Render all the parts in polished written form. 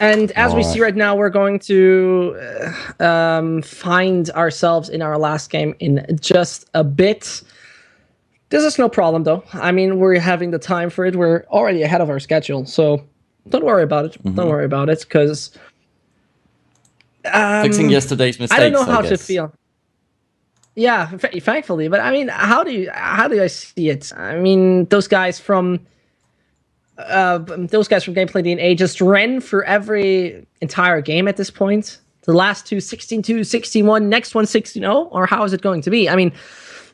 And as we All see right. right now, we're going to find ourselves in our last game in just a bit. This is no problem, though. I mean, we're having the time for it. We're already ahead of our schedule, so don't worry about it. Don't worry about it, because Fixing yesterday's I don't know mistakes, I how to guess. feel. Yeah, thankfully, but I mean, how do I see it? I mean, those guys from GameplayDNA just ran for every entire game at this point. The last two 16-2, 16-1, next one 16-0, or how is it going to be? I mean,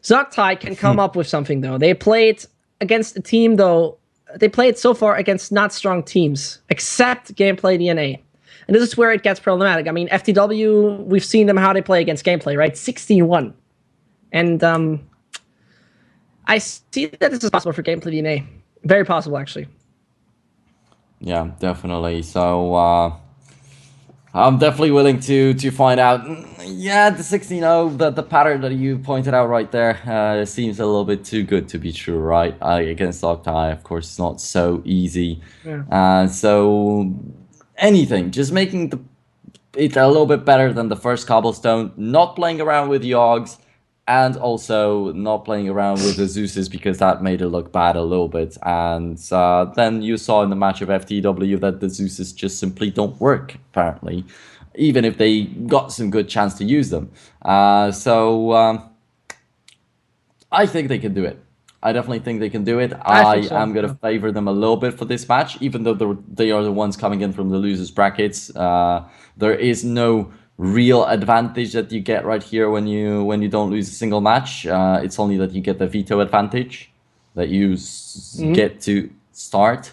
Zoctai can come up with something, though. They played against a team, though. They played so far against not strong teams, except GameplayDNA. And this is where it gets problematic. I mean, FTW, we've seen them how they play against Gameplay, right? 16-1. And I see that this is possible for GameplayDNA. Very possible, actually. Yeah, definitely. So I'm definitely willing to find out. Yeah, the 16-0, the pattern that you pointed out right there seems a little bit too good to be true, right? Against Zoctai, of course, it's not so easy. Yeah. So anything, just making it a little bit better than the first cobblestone, not playing around with Yogs, and also not playing around with the Zeus's because that made it look bad a little bit. And then you saw in the match of FTW that the Zeus's just simply don't work, apparently, even if they got some good chance to use them. I think they can do it. I definitely think they can do it. I I think so. am going to favor them a little bit for this match, even though they are the ones coming in from the losers brackets. There is no real advantage that you get right here when you don't lose a single match. It's only that you get the veto advantage that you get to start.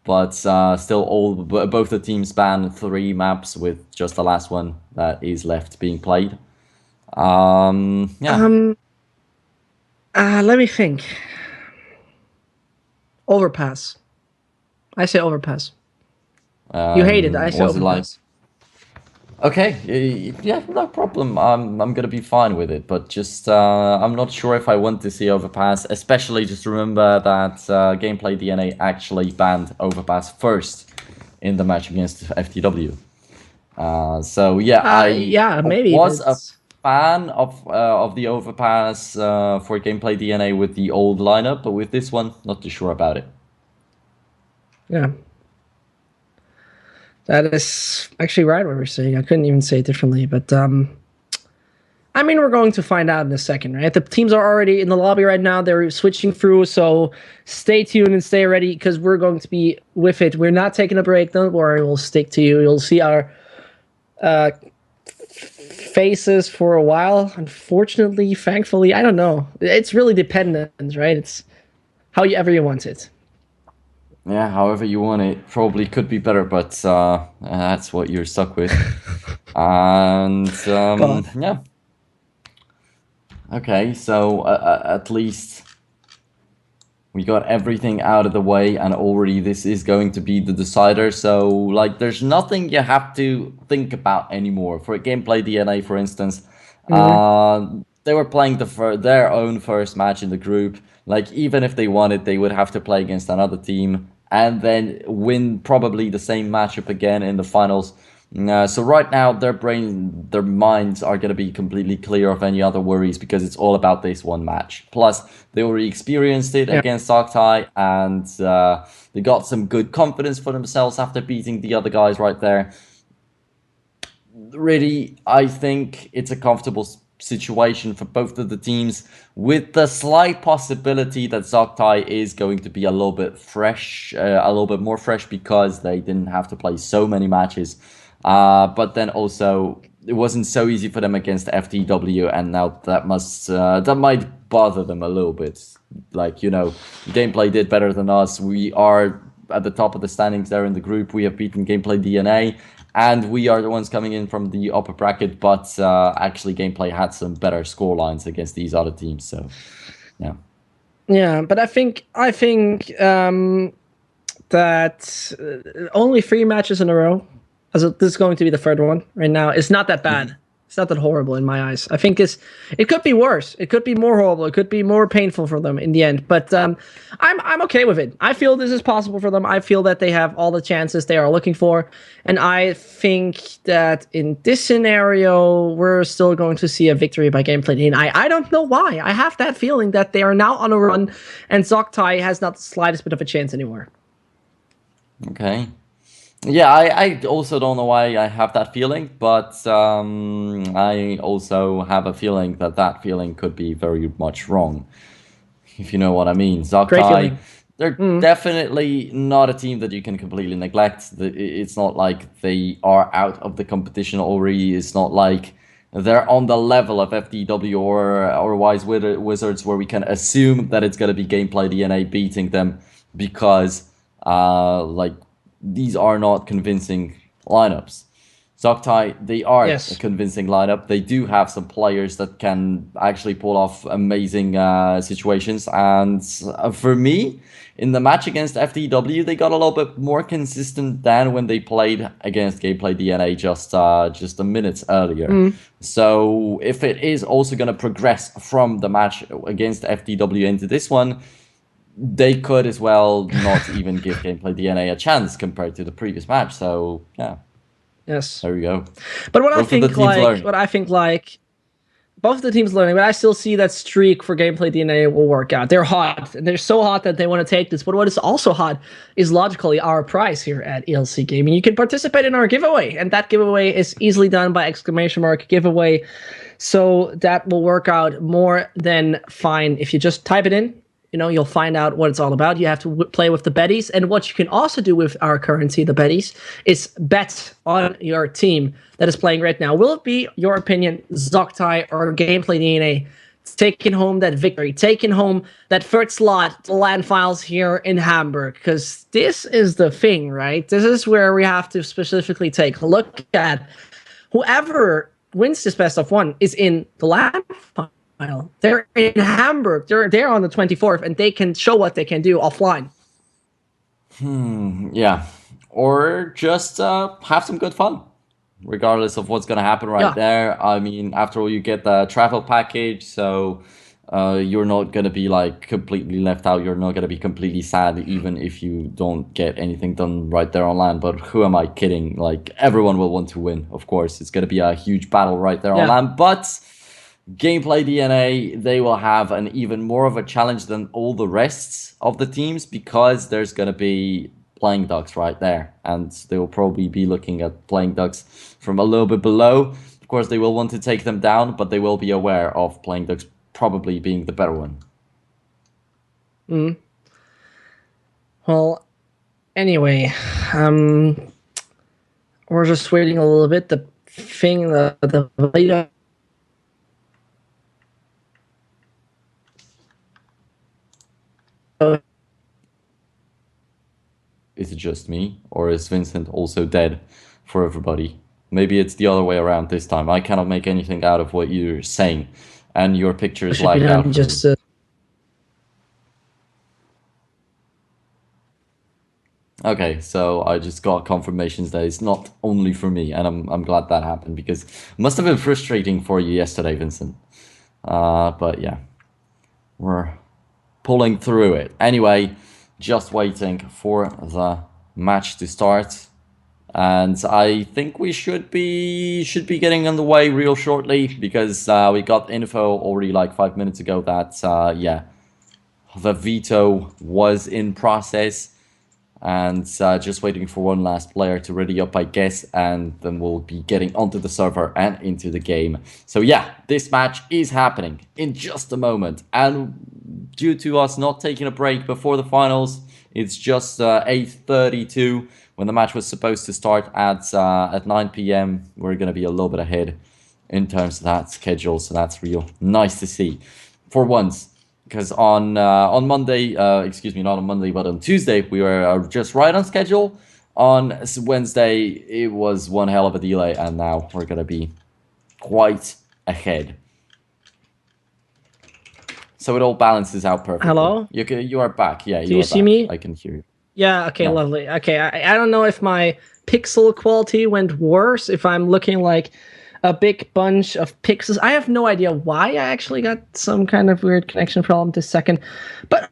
But still, both the teams ban 3 maps with just the last one that is left being played. Yeah. Let me think. Overpass. I say overpass. You hate it. I say Was it like? overpass. Okay, yeah, no problem. I'm gonna be fine with it, but just I'm not sure if I want to see Overpass. Especially just remember that GameplayDNA actually banned Overpass first in the match against FTW. So yeah, I Yeah, maybe, was but a fan of the Overpass for GameplayDNA with the old lineup, but with this one, not too sure about it. yeah. That is actually right what we're saying. I couldn't even say it differently, but I mean, we're going to find out in a second, right? The teams are already in the lobby right now. They're switching through, so stay tuned and stay ready because we're going to be with it. We're not taking a break. Don't worry, we'll stick to you. You'll see our faces for a while. Unfortunately, thankfully, I don't know. It's really dependent, right? It's however you want it. Yeah, however you want it. Probably could be better, but that's what you're stuck with. And God. yeah. Okay, so at least we got everything out of the way, and already this is going to be the decider. So, like, there's nothing you have to think about anymore. For GameplayDNA, for instance, they were playing their own first match in the group. Like, even if they wanted, they would have to play against another team and then win probably the same matchup again in the finals. So right now, their minds are going to be completely clear of any other worries because it's all about this one match. Plus, they already experienced it Yeah. against Zoctai, and they got some good confidence for themselves after beating the other guys right there. Really, I think it's a comfortable situation for both of the teams, with the slight possibility that Zoctai is going to be a little bit fresh, a little bit more fresh because they didn't have to play so many matches. But then also, it wasn't so easy for them against FTW, and now that might bother them a little bit. Like, Gameplay did better than us. We are at the top of the standings there in the group. We have beaten GameplayDNA, and we are the ones coming in from the upper bracket. But actually, Gameplay had some better score lines against these other teams. So, yeah. Yeah, but I think that only 3 matches in a row, as this is going to be the third one right now, is not that bad. It's not that horrible in my eyes. I think it could be worse. It could be more horrible. It could be more painful for them in the end. But I'm okay with it. I feel this is possible for them. I feel that they have all the chances they are looking for, and I think that in this scenario we're still going to see a victory by GameplayDNA. I don't know why. I have that feeling that they are now on a run, and Zoctai has not the slightest bit of a chance anymore. Okay. Yeah, I also don't know why I have that feeling, but I also have a feeling that that feeling could be very much wrong, if you know what I mean. Zoctai, they're definitely not a team that you can completely neglect. It's not like they are out of the competition already. It's not like they're on the level of FDW or Wise Wizards, where we can assume that it's going to be GameplayDNA beating them because like these are not convincing lineups. Zoctai, they are a convincing lineup. They do have some players that can actually pull off amazing situations. And for me, in the match against FDW, they got a little bit more consistent than when they played against GameplayDNA just a minute earlier. So if it is also going to progress from the match against FDW into this one, they could as well not even give GameplayDNA a chance compared to the previous match. So yeah. Yes. There we go. But what I think like both of the teams learning, but I still see that streak for GameplayDNA will work out. They're hot, and they're so hot that they want to take this. But what is also hot is logically our prize here at ELC Gaming. You can participate in our giveaway, and that giveaway is easily done by ! giveaway. So that will work out more than fine if you just type it in. You know, you'll find out what it's all about. You have to play with the betties. And what you can also do with our currency, the betties, is bet on your team that is playing right now. Will it be, your opinion, Zoctai or GameplayDNA taking home that victory, taking home that third slot, the land files here in Hamburg? Because this is the thing, right? This is where we have to specifically take a look at whoever wins this best of one is in the land file. They're in Hamburg. They're on the 24th, and they can show what they can do offline. Yeah, or just have some good fun, regardless of what's gonna happen there. I mean, after all, you get the travel package, so you're not gonna be like completely left out. You're not gonna be completely sad, even if you don't get anything done right there on land. But who am I kidding? Like, everyone will want to win. Of course, it's gonna be a huge battle right there on land, but GameplayDNA, they will have an even more of a challenge than all the rest of the teams, because there's going to be playing ducks right there, and they will probably be looking at playing ducks from a little bit below. Of course, they will want to take them down, but they will be aware of playing ducks probably being the better one. Well, anyway, we're just waiting a little bit. The thing, the video. Is it just me, or is Vincent also dead for everybody? Maybe it's the other way around this time. I cannot make anything out of what you're saying, and your picture is lagged out. Okay, so I just got confirmations that it's not only for me, and I'm glad that happened, because it must have been frustrating for you yesterday, Vincent. But yeah, we're pulling through it. Anyway, just waiting for the match to start, and I think we should be getting underway real shortly, because we got info already like 5 minutes ago that yeah, the veto was in process, and just waiting for one last player to ready up, I guess, and then we'll be getting onto the server and into the game. So yeah, this match is happening in just a moment, and due to us not taking a break before the finals, it's just 8:32 when the match was supposed to start at 9 p.m. We're going to be a little bit ahead in terms of that schedule, so that's real nice to see for once. Because on Monday, excuse me, not on Monday, but on Tuesday, we were just right on schedule. On Wednesday, it was one hell of a delay, and now we're going to be quite ahead. So it all balances out perfectly. Hello? You are back. Yeah, Do you see me? I can hear you. Yeah, okay, lovely. Okay, I don't know if my pixel quality went worse, if I'm looking like a big bunch of pixels. I have no idea why. I actually got some kind of weird connection problem this second. But,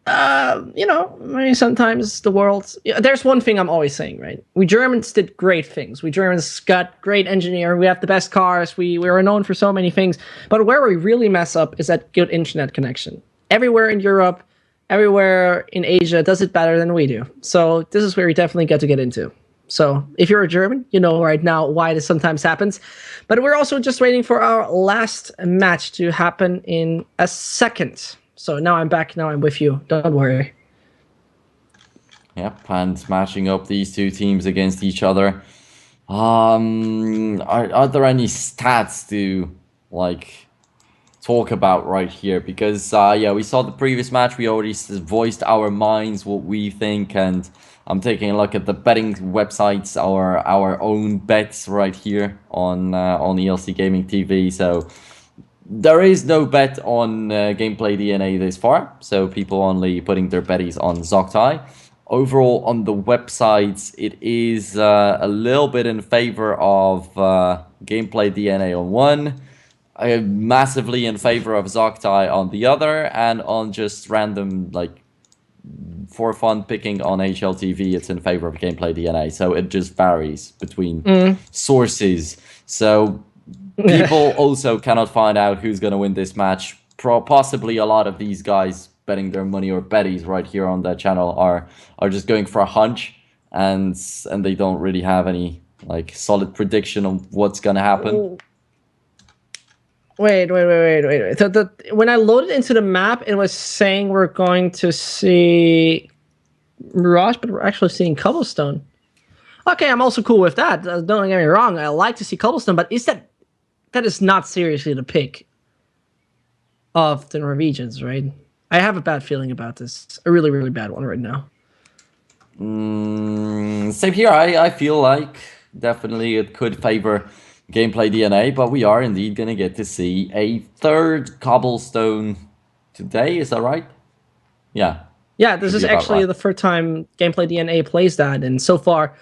you know, maybe sometimes the world... There's one thing I'm always saying, right? We Germans did great things. We Germans got great engineering. We have the best cars. We were known for so many things. But where we really mess up is that good internet connection. Everywhere in Europe, everywhere in Asia does it better than we do. So this is where we definitely got to get into. So if you're a German, you know right now why this sometimes happens. But we're also just waiting for our last match to happen in a second. So now I'm back. Now I'm with you. Don't worry. Yep, and matching up these two teams against each other. Are there any stats to like talk about right here? Because yeah, we saw the previous match. We already voiced our minds, what we think, and I'm taking a look at the betting websites, our own bets right here on ELC Gaming TV. So there is no bet on GameplayDNA this far. So people only putting their betties on Zoctai. Overall, on the websites, it is a little bit in favor of GameplayDNA on one, massively in favor of Zoctai on the other, and on just random like for fun picking on HLTV, it's in favor of GameplayDNA. So it just varies between sources. So people also cannot find out who's going to win this match. Possibly a lot of these guys betting their money or betties right here on that channel are just going for a hunch, and they don't really have any like solid prediction of what's going to happen. Wait. So when I loaded into the map, it was saying we're going to see Mirage, but we're actually seeing Cobblestone. Okay, I'm also cool with that. Don't get me wrong. I like to see Cobblestone, but that is not seriously the pick of the Norwegians, right? I have a bad feeling about this. A really, really bad one right now. Same here. I feel like definitely it could favor GameplayDNA, but we are indeed going to get to see a third Cobblestone today. Is that right? Yeah. Yeah, this is actually the first time GameplayDNA plays that, and so far,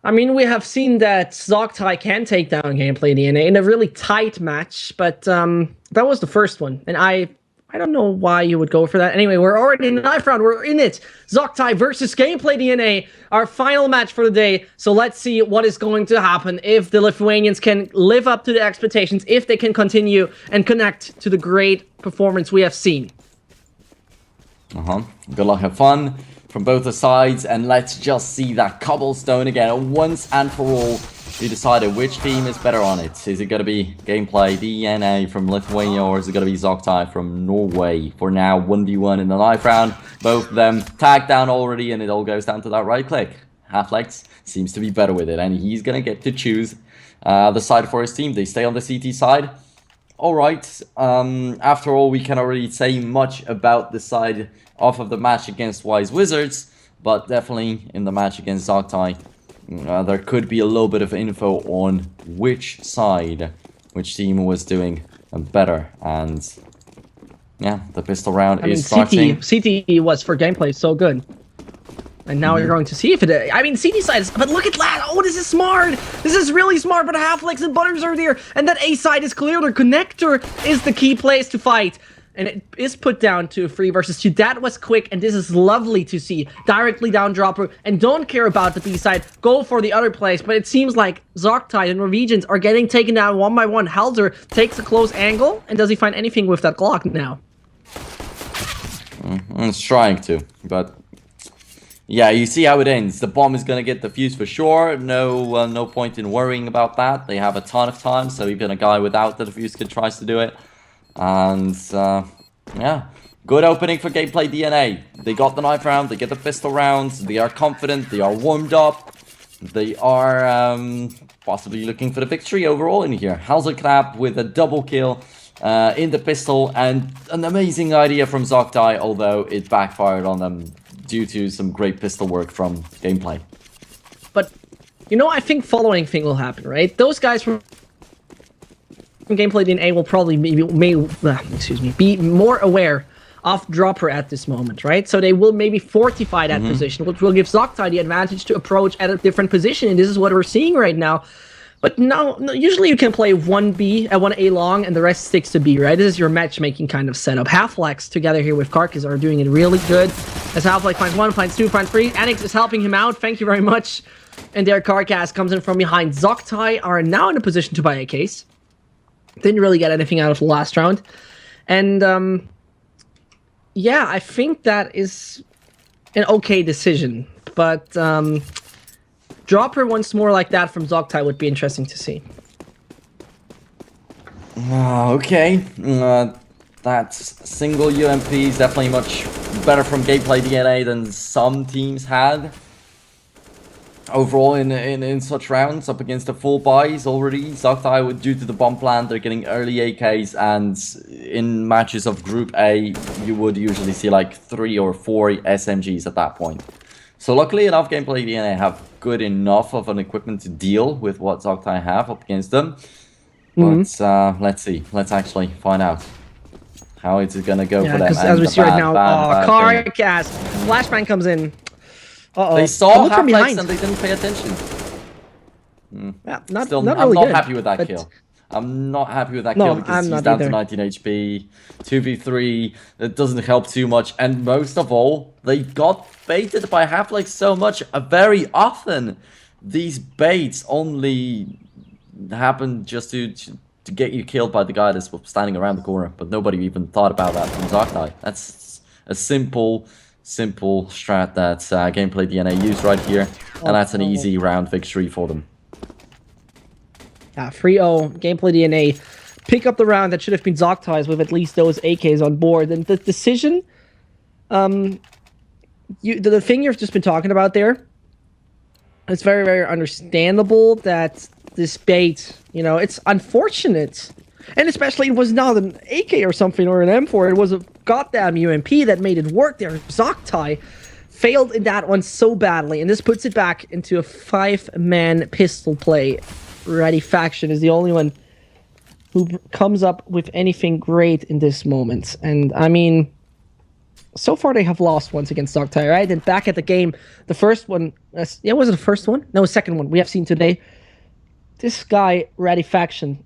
I mean, we have seen that Zoctai can take down GameplayDNA in a really tight match, but that was the first one, and I don't know why you would go for that. Anyway, we're already in the knife round. We're in it. Zoctai versus GameplayDNA, our final match for the day. So let's see what is going to happen if the Lithuanians can live up to the expectations, if they can continue and connect to the great performance we have seen. Good luck, have fun from both the sides, and let's just see that Cobblestone again once and for all. We decided which team is better on it. Is it going to be GameplayDNA from Lithuania, or is it going to be Zoctai from Norway? For now, 1v1 in the knife round. Both of them tagged down already, and it all goes down to that right click. Halflex seems to be better with it, and he's going to get to choose the side for his team. They stay on the CT side. Alright, after all, we cannot really say much about the side off of the match against Wise Wizards, but definitely in the match against Zoctai, there could be a little bit of info on which side, which team was doing better. And yeah, the pistol round is starting. CT was for gameplay so good. And now you're going to see if it... I mean, CT side is... But look at that! Oh, this is smart! This is really smart, but Halflex and Butters are there. And that A side is clear. Their connector is the key place to fight. And it is put down to 3 versus 2. That was quick, and this is lovely to see. Directly down dropper, and don't care about the B side. Go for the other place. But it seems like Zoctai and Norwegians are getting taken down one by one. Halzer takes a close angle, and does he find anything with that Glock now? It's trying to, but... yeah, you see how it ends. The bomb is going to get defused for sure. No point in worrying about that. They have a ton of time, so even a guy without the defuse kit tries to do it. And, yeah, good opening for GameplayDNA. They got the knife round, they get the pistol rounds, they are confident, they are warmed up. They are possibly looking for the victory overall in here. Halzer with a double kill in the pistol, and an amazing idea from Zoctai, although it backfired on them due to some great pistol work from Gameplay. But, you know, I think following thing will happen, right? Those guys from GameplayDNA will probably be more aware of dropper at this moment, right? So they will maybe fortify that position, which will give Zoctai the advantage to approach at a different position, and this is what we're seeing right now. But no, usually you can play 1B at 1A long and the rest sticks to B, right? This is your matchmaking kind of setup. Half-Lax together here with Karkas are doing it really good. As Half-Lax finds 1, finds 2, finds 3. Anix is helping him out. Thank you very much. And there Karkas comes in from behind. Zoctai are now in a position to buy a case. Didn't really get anything out of the last round. And yeah, I think that is an okay decision. But drop her once more like that from Zoctai would be interesting to see. Okay. That single UMP is definitely much better from GameplayDNA than some teams had. Overall, in such rounds, up against the full buys already, Zoctai, due to the bomb plant, they're getting early AKs, and in matches of Group A, you would usually see like 3 or 4 SMGs at that point. So luckily enough, GameplayDNA have good enough of an equipment to deal with what Zoctai have up against them. But let's see. Let's actually find out how it's gonna go for them. Because as we see right now, Karkas, flashbang comes in. They saw Half-Lax and they didn't pay attention. Yeah, I'm really not good, happy with that kill. I'm not happy with that kill because he's down to 19 HP. 2v3, it doesn't help too much. And most of all, they got baited by Half-Lax so much. Very often, these baits only happen just to get you killed by the guy that's standing around the corner. But nobody even thought about that from Zoctai. That's a simple strat that GameplayDNA used right here, and that's an easy round victory for them. Yeah, 3-0, GameplayDNA pick up the round that should have been Zoctai's with at least those AKs on board. And the decision, the thing you've just been talking about there, it's very, very understandable that this bait, you know, it's unfortunate. And especially it was not an AK or something or an M4, it was a goddamn UMP that made it work there. Zoctai failed in that one so badly, and this puts it back into a 5-man pistol play. Ready Faction is the only one who comes up with anything great in this moment. And I mean, so far they have lost once against Zoctai, right? And back at the game, the first one, yeah, was it the first one? No, the second one we have seen today. This guy, Ready Faction,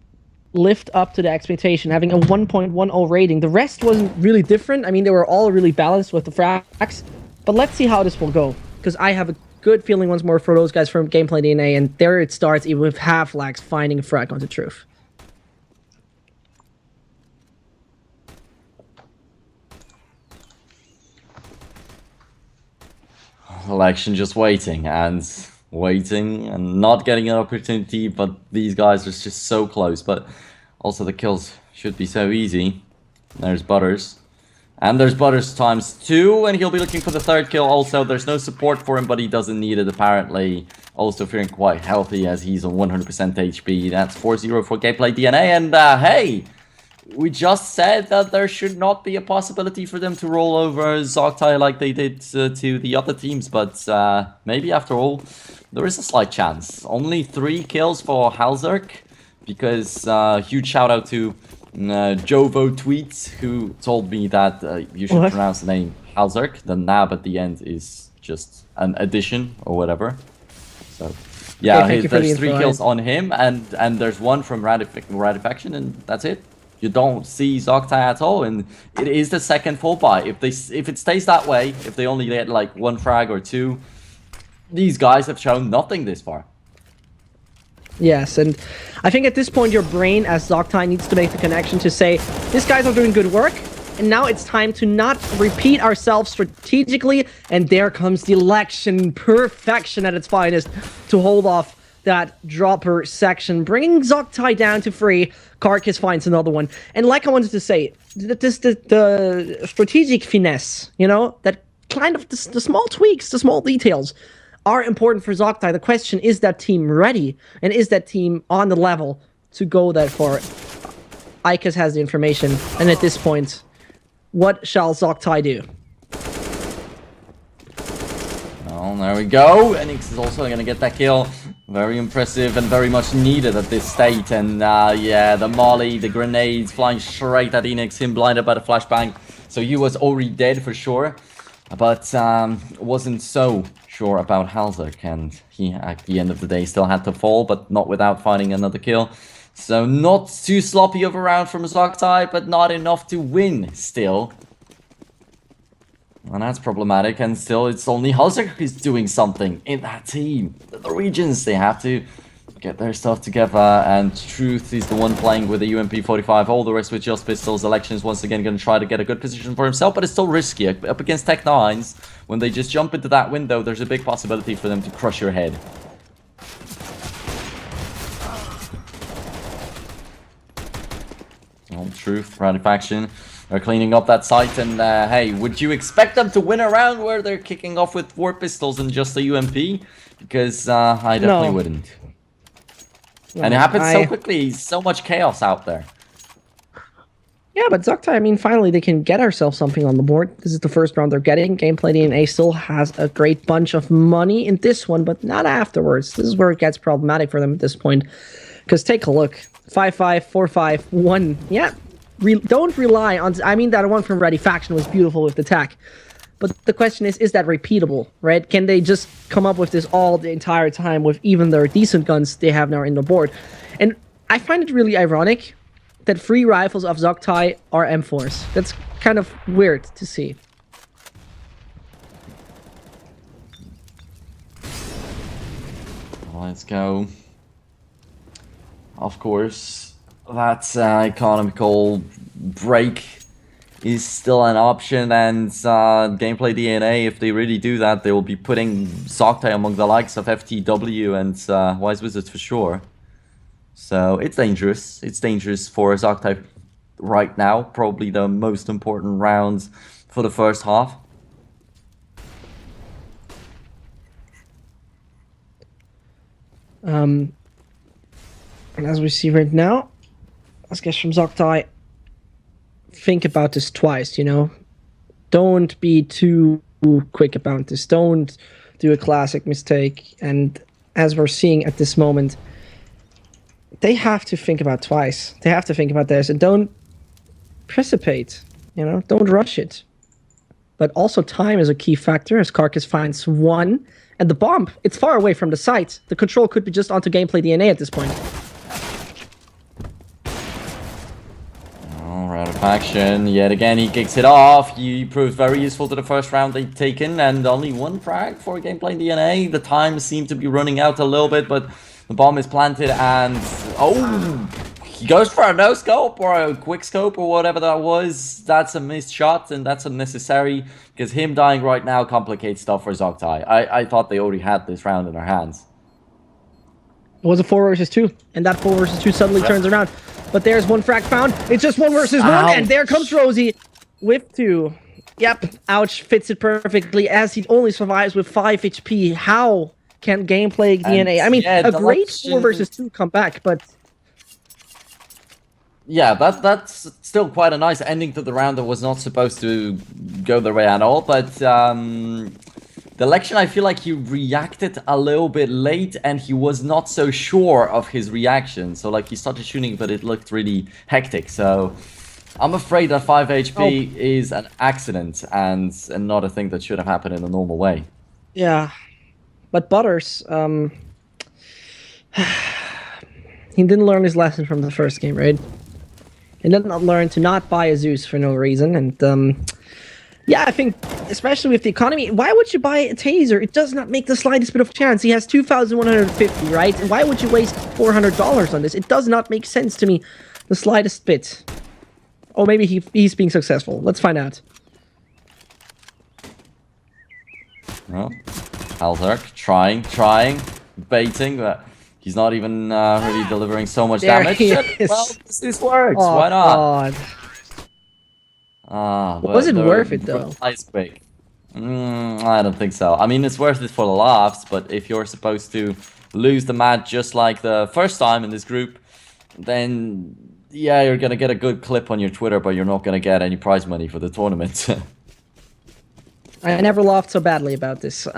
lived up to the expectation, having a 1.10 rating. The rest wasn't really different. I mean, they were all really balanced with the frags. But let's see how this will go, because I have a good feeling once more for those guys from GameplayDNA, and there it starts, even with Half-Lax finding a frag onto Truth. Election just waiting and not getting an opportunity, but these guys are just so close. But also the kills should be so easy. There's Butters. And there's Butters ×2, and he'll be looking for the third kill also. There's no support for him, but he doesn't need it apparently. Also feeling quite healthy as he's on 100% HP. That's 4-0 for GameplayDNA, and hey! We just said that there should not be a possibility for them to roll over Zoctai like they did to the other teams, but maybe after all, there is a slight chance. Only 3 kills for Halzerk, because huge shout out to Jovo Tweets, who told me that you should pronounce the name Halzerk. The nab at the end is just an addition or whatever. So yeah, okay, there's 3 kills on him, and there's 1 from Radifaction, and that's it. You don't see Zoctai at all, and it is the second full buy. If it stays that way, if they only get like 1 frag or 2, these guys have shown nothing this far. Yes, and I think at this point your brain as Zoctai needs to make the connection to say, these guys are doing good work, and now it's time to not repeat ourselves strategically, and there comes the election, perfection at its finest, to hold off that dropper section, bringing Zoctai down to 3. Karkas finds another one. And like I wanted to say, the strategic finesse, you know, that kind of the small tweaks, the small details are important for Zoctai. The question, is that team ready? And is that team on the level to go that far? Ikas has the information. And at this point, what shall Zoctai do? Well, there we go. Enix is also going to get that kill. Very impressive and very much needed at this state. And yeah, the molly, the grenades flying straight at Enix, him blinded by the flashbang. So he was already dead for sure. But wasn't so sure about Halzak, and he, at the end of the day, still had to fall, but not without finding another kill. So not too sloppy of a round from Zoctai, but not enough to win still. And that's problematic, and still it's only Halzak who's doing something in that team. The Norwegians, they have to get their stuff together, and Truth is the one playing with the UMP-45. All the rest with just pistols. Elections once again going to try to get a good position for himself, but it's still risky. Up against Tech 9s, when they just jump into that window, there's a big possibility for them to crush your head. Oh, Truth, Rowdy Faction are cleaning up that site, and hey, would you expect them to win a round where they're kicking off with 4 pistols and just a UMP? Because I definitely wouldn't. And it happens so quickly, so much chaos out there. Yeah, but Zoctai, I mean, finally they can get ourselves something on the board. This is the first round they're getting. GameplayDNA still has a great bunch of money in this one, but not afterwards. This is where it gets problematic for them at this point. Because take a look. 5-5, 4-5, 1. Yeah, don't rely on... I mean, that one from Rowdy Faction was beautiful with the attack. But the question is that repeatable, right? Can they just come up with this all the entire time with even their decent guns they have now in the board? And I find it really ironic that 3 rifles of Zoctai are M4s. That's kind of weird to see. Let's go. Of course, that economical break is still an option, and GameplayDNA, if they really do that, they will be putting Zoctai among the likes of FTW and Wise Wizards for sure. So it's dangerous. It's dangerous for Zoctai right now. Probably the most important rounds for the first half. And as we see right now, let's guess from Zoctai, think about this twice, you know? Don't be too quick about this. Don't do a classic mistake. And as we're seeing at this moment, they have to think about twice. They have to think about this, and don't precipitate, you know? Don't rush it. But also time is a key factor, as Carcass finds 1. And the bomb, it's far away from the site. The control could be just onto GameplayDNA at this point. Faction, yet again he kicks it off. He proves very useful to the first round they've taken, and only 1 frag for GameplayDNA. The time seemed to be running out a little bit, but the bomb is planted, and oh, he goes for a no scope or a quick scope or whatever that was. That's a missed shot, and that's unnecessary, because him dying right now complicates stuff for Zoctai. I thought they already had this round in their hands. It was a 4 versus 2, and that 4 versus 2 suddenly turns around. But there's 1 frag found. It's just 1 versus 1, and there comes Rosie with 2. Yep, ouch, fits it perfectly as he only survives with 5 HP. How can GameplayDNA? I mean, yeah, a great 4 versus 2 comeback, but... Yeah, that's still quite a nice ending to the round that was not supposed to go their way at all, but... the election, I feel like he reacted a little bit late, and he was not so sure of his reaction. So, like, he started shooting, but it looked really hectic. So, I'm afraid that 5 HP is an accident and not a thing that should have happened in a normal way. Yeah. But Butters, he didn't learn his lesson from the first game, right? He did not learn to not buy a Zeus for no reason, and... yeah, I think, especially with the economy, why would you buy a taser? It does not make the slightest bit of chance. He has 2,150, right? And why would you waste $400 on this? It does not make sense to me, the slightest bit. Or maybe he's being successful. Let's find out. Well, Halzak trying, baiting, but he's not even really delivering so much damage. Well, this works. Oh, why not? God. Was it worth it though? Ice quick. I don't think so. I mean, it's worth it for the laughs, but if you're supposed to lose the match just like the first time in this group, then yeah, you're gonna get a good clip on your Twitter, but you're not gonna get any prize money for the tournament. I never laughed so badly about this.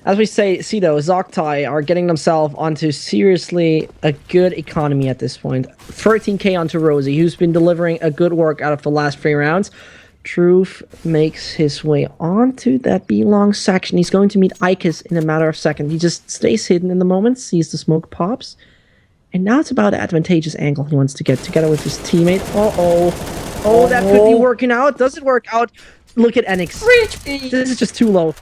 As we see though, Zoctai are getting themselves onto seriously a good economy at this point. 13k onto Rosie, who's been delivering a good work out of the last 3 rounds. Truth makes his way onto that B-long section. He's going to meet Ikis in a matter of seconds. He just stays hidden in the moment, sees the smoke pops. And now it's about an advantageous angle he wants to get together with his teammate. Oh, that could be working out. Does it work out? Look at Enix. This is just too low.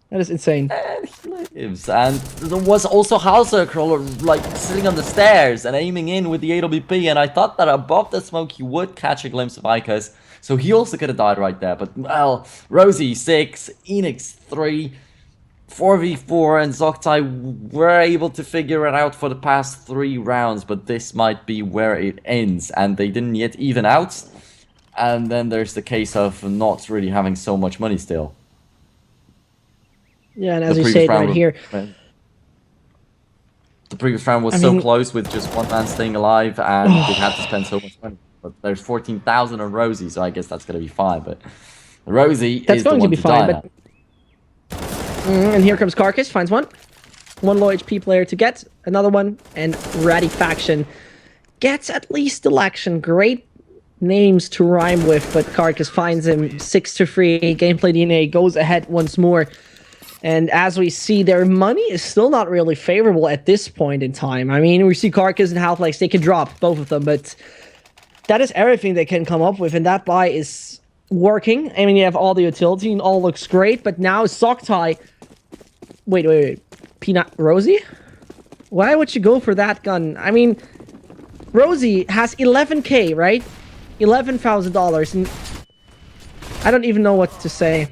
That is insane. And he lives. And there was also Hauser like sitting on the stairs and aiming in with the AWP. And I thought that above the smoke he would catch a glimpse of Ikos. So he also could have died right there. But, well, Rosie 6, Enix 3, 4v4, and Zoctai were able to figure it out for the past 3 rounds. But this might be where it ends. And they didn't yet even out. And then there's the case of not really having so much money still. Yeah, and as you say it right here. The previous round was so close with just one man staying alive, and they had to spend so much money. But there's 14,000 on Rosie, so I guess that's going to be fine. But Rosie is the one to die. And here comes Carcass, finds one. One low HP player to get, another one, and Radifaction gets at least election. Great names to rhyme with, but Carcass finds him 6-3. GameplayDNA goes ahead once more. And as we see, their money is still not really favorable at this point in time. I mean, we see Carcass and Half-Life, they can drop, both of them, but that is everything they can come up with, and that buy is working. I mean, you have all the utility, and all looks great, but now Zoctai... Wait. Peanut... Rosie? Why would you go for that gun? I mean, Rosie has 11k, right? $11,000, and I don't even know what to say.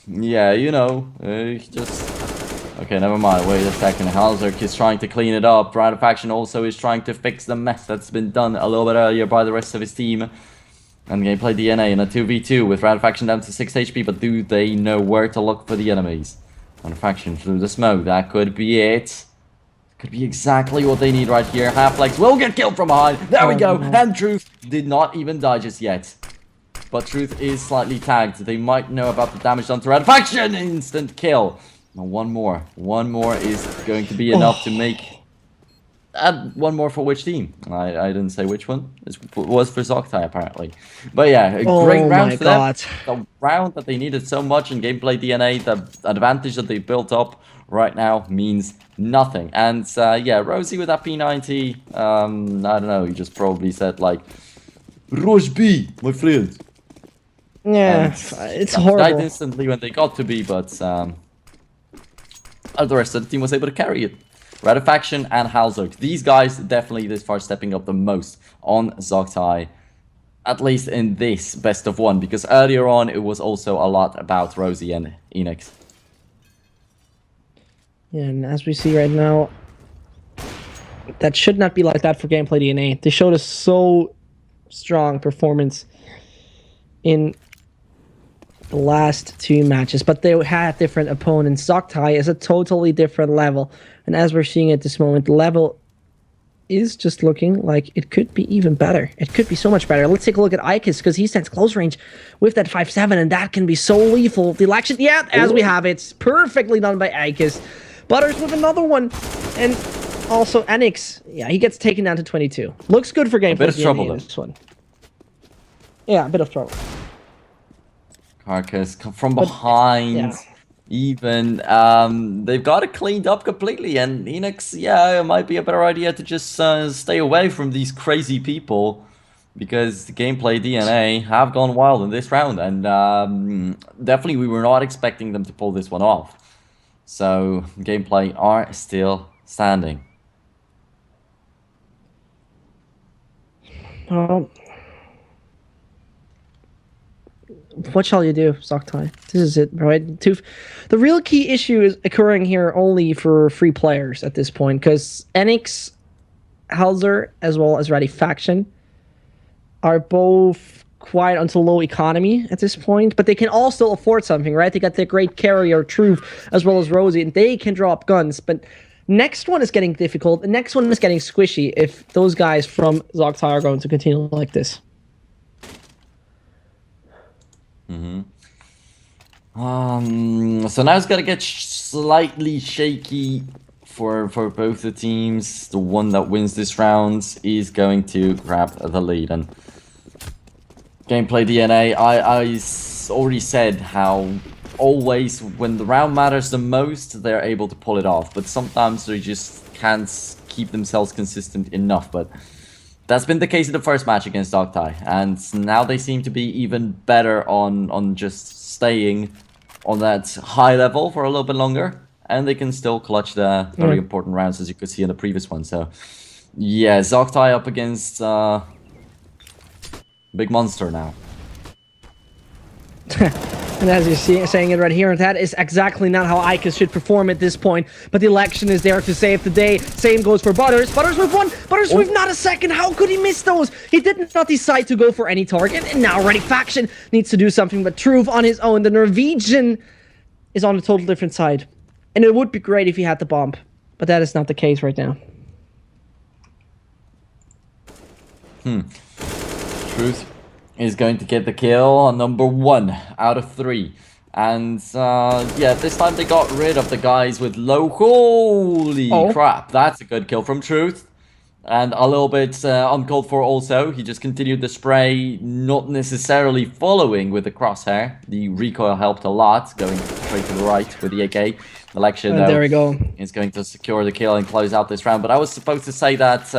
Yeah, you know, just... Okay, never mind, wait a second. Halzerk is trying to clean it up. Radifaction also is trying to fix the mess that's been done a little bit earlier by the rest of his team. And GameplayDNA in a 2v2 with Radifaction down to 6 HP, but do they know where to look for the enemies? Radifaction through the smoke, that could be it. Could be exactly what they need right here. Half-Legs will get killed from behind. There we go, and Truth did not even die just yet. But Truth is slightly tagged. They might know about the damage done to Radifaction. Instant kill. Now one more. One more is going to be enough to make... one more for which team? I didn't say which one. It was for Zoctai, apparently. But yeah, a great round for them. The round that they needed so much in GameplayDNA, the advantage that they built up right now means nothing. And yeah, Rosie with that P90, I don't know, he just probably said like, Rush B, my friend. Yeah, it's horrible. Died instantly when they got to B, but the rest of the team was able to carry it. Radifaction and Halzerk. These guys definitely this far stepping up the most on Zoctai. At least in this best of one, because earlier on it was also a lot about Rosie and Enix. Yeah, and as we see right now, that should not be like that for GameplayDNA. They showed us so strong performance in the last 2 matches, but they had different opponents. Zoctai is a totally different level, and as we're seeing at this moment, the level is just looking like it could be even better. It could be so much better. Let's take a look at Ikis, because he stands close range with that 5-7, and that can be so lethal. The election, yeah, as we have it, perfectly done by Ikis. Butters with another one, and also Enix, yeah, he gets taken down to 22. Looks good for GameplayDNA. A bit of trouble, this one. Yeah, a bit of trouble. Carcass from behind, even. They've got it cleaned up completely, and Enix, yeah, it might be a better idea to just stay away from these crazy people, because GameplayDNA have gone wild in this round, and definitely we were not expecting them to pull this one off. So Gameplay are still standing. What shall you do, Zoctai? This is it, right? The real key issue is occurring here only for 3 players at this point, because Enix, Halzer, as well as Radifaction are both quite onto low economy at this point, but they can all still afford something, right? They got their great carrier, Truth, as well as Rosie, and they can drop guns, but next one is getting difficult, the next one is getting squishy if those guys from Zoctai are going to continue like this. So now it's gonna get slightly shaky for both the teams. The one that wins this round is going to grab the lead. And Gameplay DNA, I already said how always when the round matters the most, they're able to pull it off. But sometimes they just can't keep themselves consistent enough. But that's been the case in the first match against Zoctai. And now they seem to be even better on just staying on that high level for a little bit longer. And they can still clutch the very important rounds, as you could see in the previous one. So, yeah, Zoctai up against big monster now. And as you're saying it right here, that is exactly not how Icus should perform at this point. But the election is there to save the day. Same goes for Butters. Butters with one. Butters with not a second. How could he miss those? He did not decide to go for any target. And now Ready Faction needs to do something. But Truve on his own. The Norwegian is on a total different side. And it would be great if he had the bomb. But that is not the case right now. Truth is going to get the kill on number 1 out of 3. And, yeah, this time they got rid of the guys with low... Holy crap, that's a good kill from Truth. And a little bit uncalled for also. He just continued the spray, not necessarily following with the crosshair. The recoil helped a lot, going straight to the right with the AK. Election, though, there we go. Is going to secure the kill and close out this round. But I was supposed to say that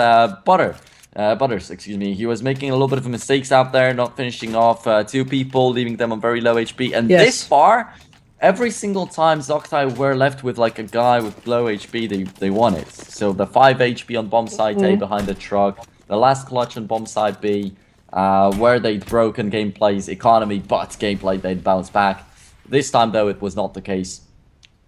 Butters, excuse me, he was making a little bit of mistakes out there, not finishing off 2 people, leaving them on very low HP. And this far, every single time Zoctai were left with like a guy with low HP, they won it. So the 5 HP on bomb site A behind the truck, the last clutch on bomb site B, where they'd broken Gameplay's economy, but Gameplay they'd bounce back. This time though, it was not the case.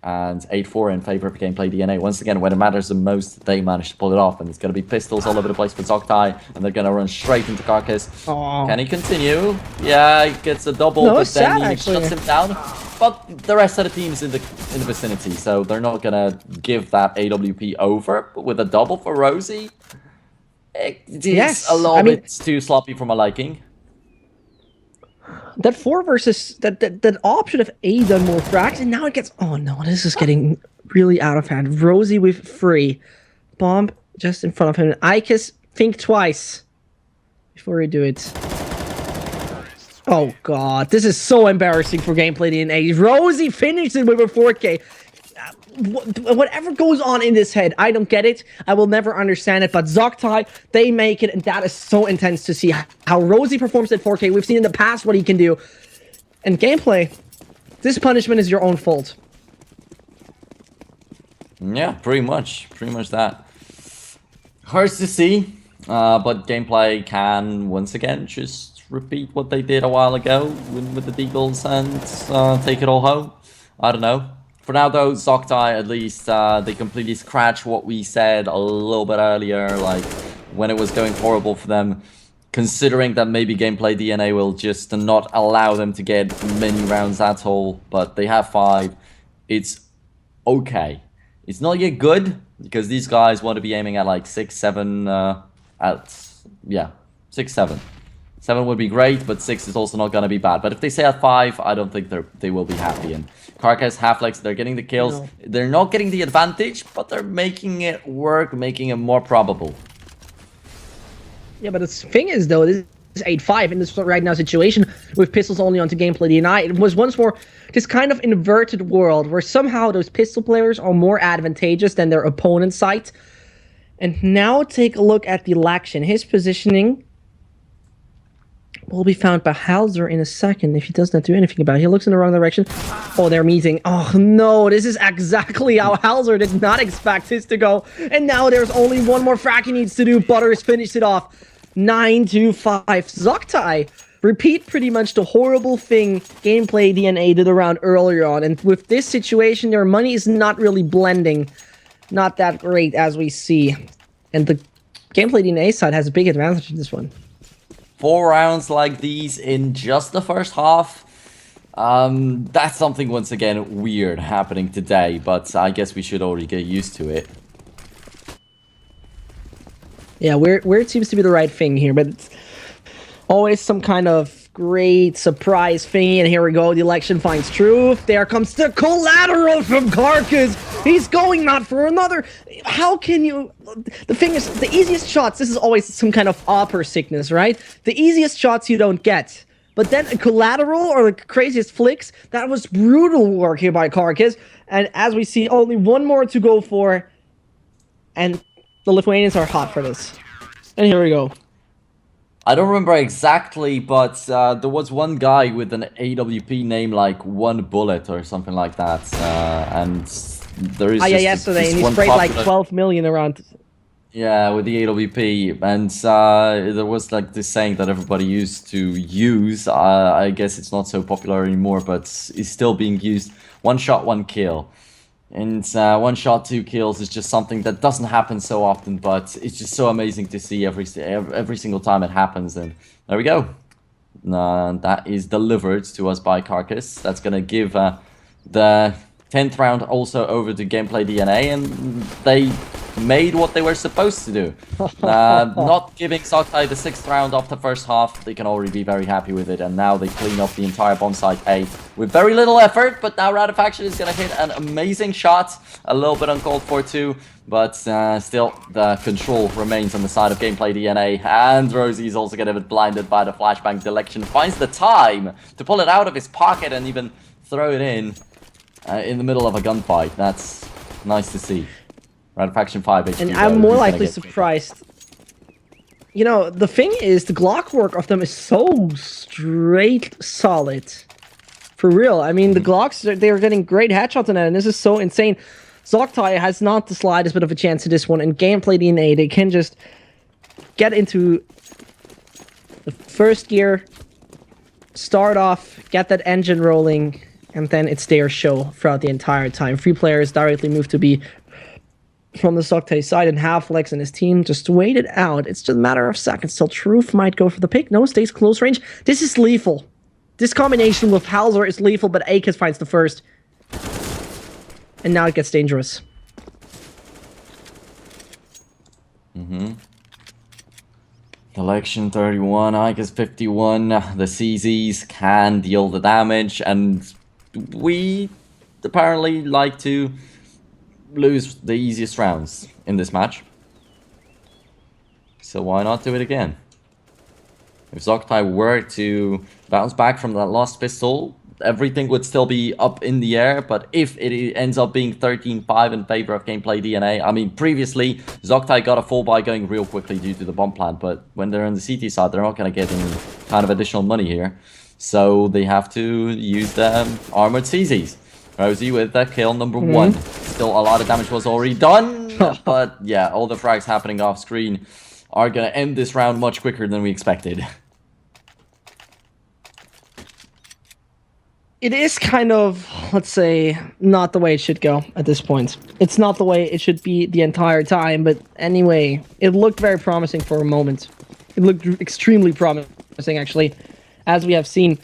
And 8-4 in favor of GameplayDNA. Once again, when it matters the most, they managed to pull it off. And it's going to be pistols all over the place for Zoctai. And they're going to run straight into Carcass. Can he continue? Yeah, he gets a double, but then he shuts him down. But the rest of the team's in the vicinity, so they're not going to give that AWP over. But with a double for Rosie, it's a little bit too sloppy for my liking. That 4 versus that option of A done more frags, and now it gets. Oh no, this is getting really out of hand. Rosie with 3, bomb just in front of him. Icus, think twice before you do it. Oh god, this is so embarrassing for GameplayDNA. Rosie finished it with a 4K. Whatever goes on in this head, I don't get it. I will never understand it. But Zoctai, they make it, and that is so intense to see how Rosie performs at 4K. We've seen in the past what he can do. And Gameplay, this punishment is your own fault. Yeah, pretty much that. Hurts to see, but Gameplay can once again just repeat what they did a while ago, win with the Deagles and take it all home. I don't know. For now, though, Zoctai, at least, they completely scratched what we said a little bit earlier, like, when it was going horrible for them, considering that maybe GameplayDNA will just not allow them to get many rounds at all, but they have 5. It's okay. It's not yet good, because these guys want to be aiming at, like, 6, 7, 6, 7. 7 would be great, but 6 is also not going to be bad. But if they stay at 5, I don't think they will be happy. And Carcass, Half-Lex, they're getting the kills. No. They're not getting the advantage, but they're making it work, making it more probable. Yeah, but the thing is, though, this is 8-5 in this right now situation with pistols only onto GameplayDNA. It was once more this kind of inverted world where somehow those pistol players are more advantageous than their opponent's site. And now take a look at the election. His positioning will be found by Halzer in a second if he does not do anything about it. He looks in the wrong direction. Oh, they're meeting. Oh, no. This is exactly how Halzer did not expect his to go. And now there's only one more frack he needs to do. Butters finished it off. 9-5. Zoctai repeat pretty much the horrible thing GameplayDNA did around earlier on. And with this situation, their money is not really blending. Not that great, as we see. And the GameplayDNA side has a big advantage in this one. 4 rounds like these in just the first half. That's something, once again, weird happening today, but I guess we should already get used to it. Yeah, weird seems to be the right thing here, but it's always some kind of great surprise thingy, and here we go. The election finds truth. There comes the collateral from Carcass. He's going not for another. How can you? The thing is, the easiest shots. This is always some kind of opera sickness, right? The easiest shots you don't get. But then a collateral or the craziest flicks. That was brutal work here by Carcass. And as we see, only one more to go for, and the Lithuanians are hot for this. And here we go. I don't remember exactly, but there was one guy with an AWP name like One Bullet or something like that, and there is yesterday, and he sprayed like 12 million around. Yeah, with the AWP, and there was like this saying that everybody used to use. I guess it's not so popular anymore, but it's still being used. One shot, one kill. And one shot, two kills is just something that doesn't happen so often, but it's just so amazing to see every single time it happens. And there we go. That is delivered to us by Carcass. That's going to give the 10th round also over to GameplayDNA, and they made what they were supposed to do. Not giving Zoctai the 6th round off the first half, they can already be very happy with it, and now they clean up the entire bomb site A with very little effort, but now Radofaction is going to hit an amazing shot, a little bit uncalled for too, but still the control remains on the side of GameplayDNA, and Rosie is also going to get blinded by the flashbang. Delection finds the time to pull it out of his pocket and even throw it in the middle of a gunfight. That's nice to see. Faction 5 HP, and I'm more likely surprised. You know, the thing is, the Glock work of them is so straight solid. For real. I mean, the Glocks, they're getting great headshots on that, and this is so insane. Zoctai has not the slightest bit of a chance to this one, and GameplayDNA, they can just get into the first gear, start off, get that engine rolling, and then it's their show throughout the entire time. 3 players directly move to B from the Zoctai side, and Halflex and his team just wait it out. It's just a matter of seconds till Truth might go for the pick. No, stays close range. This is lethal. This combination with Halzor is lethal, but Akis finds the first. And now it gets dangerous. Election 31, Akis 51. The CZs can deal the damage, and we apparently like to lose the easiest rounds in this match. So why not do it again? If Zoctai were to bounce back from that lost pistol, everything would still be up in the air, but if it ends up being 13-5 in favor of GameplayDNA, I mean, previously, Zoctai got a full buy going real quickly due to the bomb plant, but when they're on the CT side, they're not going to get any kind of additional money here. So they have to use the armored CZs. Rosie with the kill number 1. Still, a lot of damage was already done, but yeah, all the frags happening off screen are going to end this round much quicker than we expected. It is kind of, let's say, not the way it should go at this point. It's not the way it should be the entire time, but anyway, it looked very promising for a moment. It looked extremely promising, actually, as we have seen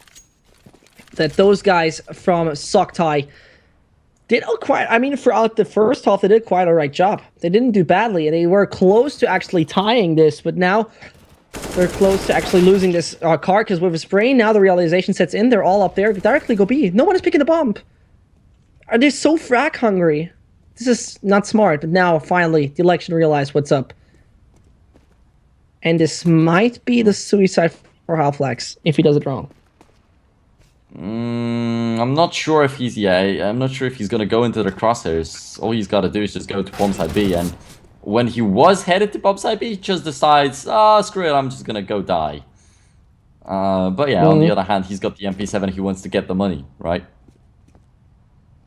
that those guys from Zoctai did quite, I mean, throughout the first half, they did quite a right job. They didn't do badly, and they were close to actually tying this, but now they're close to actually losing this Carcass with a spray. Now the realization sets in. They're all up there. Directly go B. No one is picking the bomb. Are they so frag hungry? This is not smart, but now, finally, the election realized what's up. And this might be the suicide for Halflex, if he does it wrong. I'm not sure if he's, I'm not sure if he's gonna go into the crosshairs. All he's gotta do is just go to bomb side B, and when he was headed to bomb side B, he just decides, screw it, I'm just gonna go die. But yeah, on the other hand, he's got the MP7, he wants to get the money, right?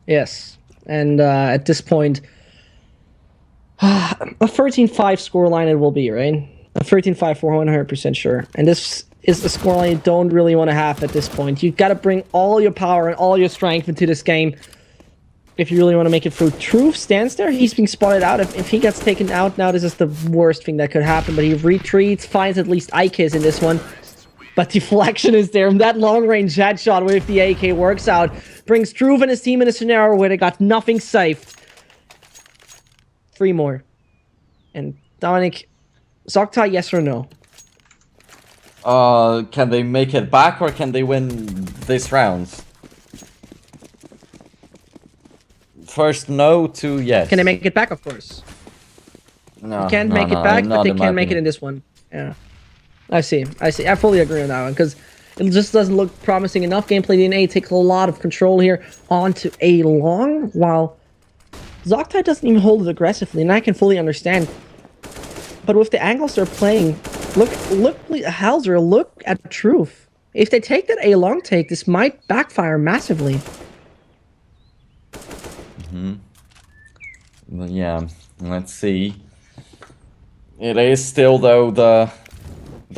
Yes, and at this point, a 13-5 scoreline it will be, right? A 13-5 for 100% sure. And this is a scoreline you don't really want to have at this point. You've got to bring all your power and all your strength into this game if you really want to make it through. Truth stands there. He's being spotted out. If he gets taken out now, this is the worst thing that could happen. But he retreats, finds at least Ikis in this one. But deflection is there. And that long-range headshot with the AK works out. Brings Truth and his team in a scenario where they got nothing safe. 3 more. And Dominic, Zoctai, yes or no? Can they make it back or can they win this round? First no to yes. Can they make it back? Of course. No, They can't make it back, but they can make it in this one. Yeah. I see. I fully agree on that one, because it just doesn't look promising enough. GameplayDNA takes a lot of control here onto a long, while Zoctai doesn't even hold it aggressively, and I can fully understand. But with the angles they're playing, look, Halzer, look at the truth. If they take that A long take, this might backfire massively. Well, yeah, let's see. It is still, though, the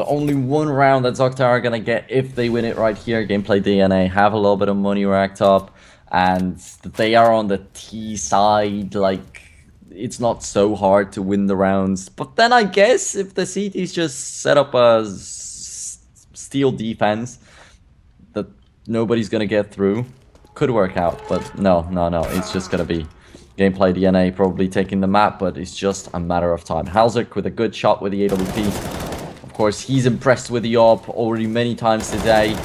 only one round that Zoctai are gonna get if they win it right here. GameplayDNA have a little bit of money racked up, and they are on the T side. Like, it's not so hard to win the rounds. But then I guess if the CTs just set up a steel defense that nobody's gonna get through, could work out. But no, it's just gonna be GameplayDNA probably taking the map, but it's just a matter of time. Halzer with a good shot with the AWP. Of course, he's impressed with the AWP already many times today.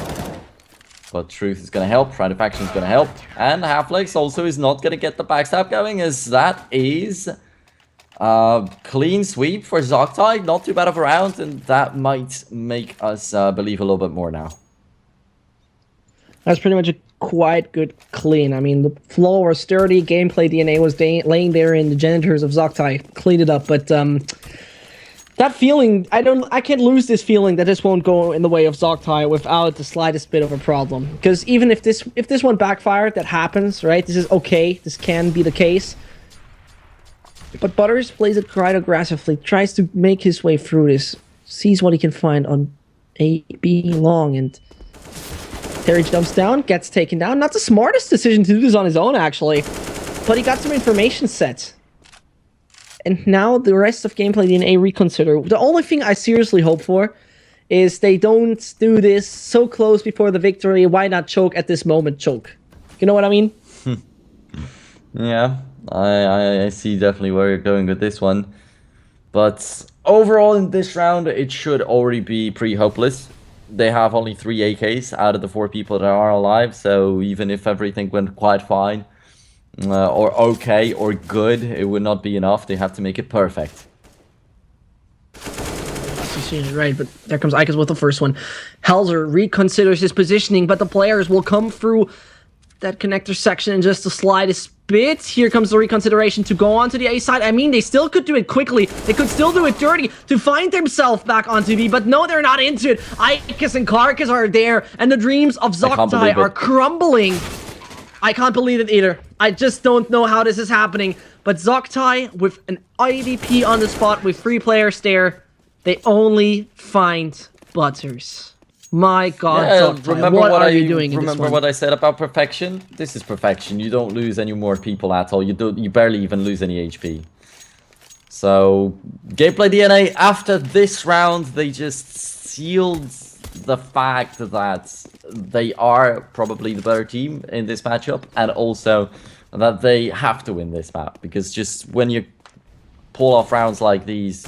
But Truth is going to help, Faction is going to help. And Halflex also is not going to get the backstab going, as that is a clean sweep for Zoctai. Not too bad of a round, and that might make us believe a little bit more now. That's pretty much a quite good clean. I mean, the floor was sturdy. GameplayDNA was laying there in the janitors of Zoctai. Cleaned it up, but that feeling, I can't lose this feeling that this won't go in the way of Zoctai without the slightest bit of a problem. Because even if this one backfired, that happens, right? This is okay. This can be the case. But Butters plays it quite aggressively, tries to make his way through this, sees what he can find on A, B long, and Terry jumps down, gets taken down. Not the smartest decision to do this on his own, actually. But he got some information set. And now the rest of GameplayDNA reconsider. The only thing I seriously hope for is they don't do this so close before the victory. Why not choke at this moment? Choke. You know what I mean? Yeah, I see definitely where you're going with this one. But overall in this round, it should already be pretty hopeless. They have only 3 AKs out of the 4 people that are alive, so even if everything went quite fine, or okay, or good, it would not be enough. They have to make it perfect. Right, but there comes Icos with the first one. Halzer reconsiders his positioning, but the players will come through that connector section in just the slightest bit. Here comes the reconsideration to go onto the A side. I mean, they still could do it quickly. They could still do it dirty to find themselves back onto B, but no, they're not into it. Icos and Karkas are there, and the dreams of Zoctai are crumbling. I can't believe it either. I just don't know how this is happening. But Zoctai, with an IDP on the spot, with 3 players there, they only find Butters. My God, Zoctai, remember what are you doing in this one? Remember what I said about perfection? This is perfection. You don't lose any more people at all. You barely even lose any HP. So, GameplayDNA, after this round, they just sealed the fact that they are probably the better team in this matchup, and also that they have to win this map, because just when you pull off rounds like these,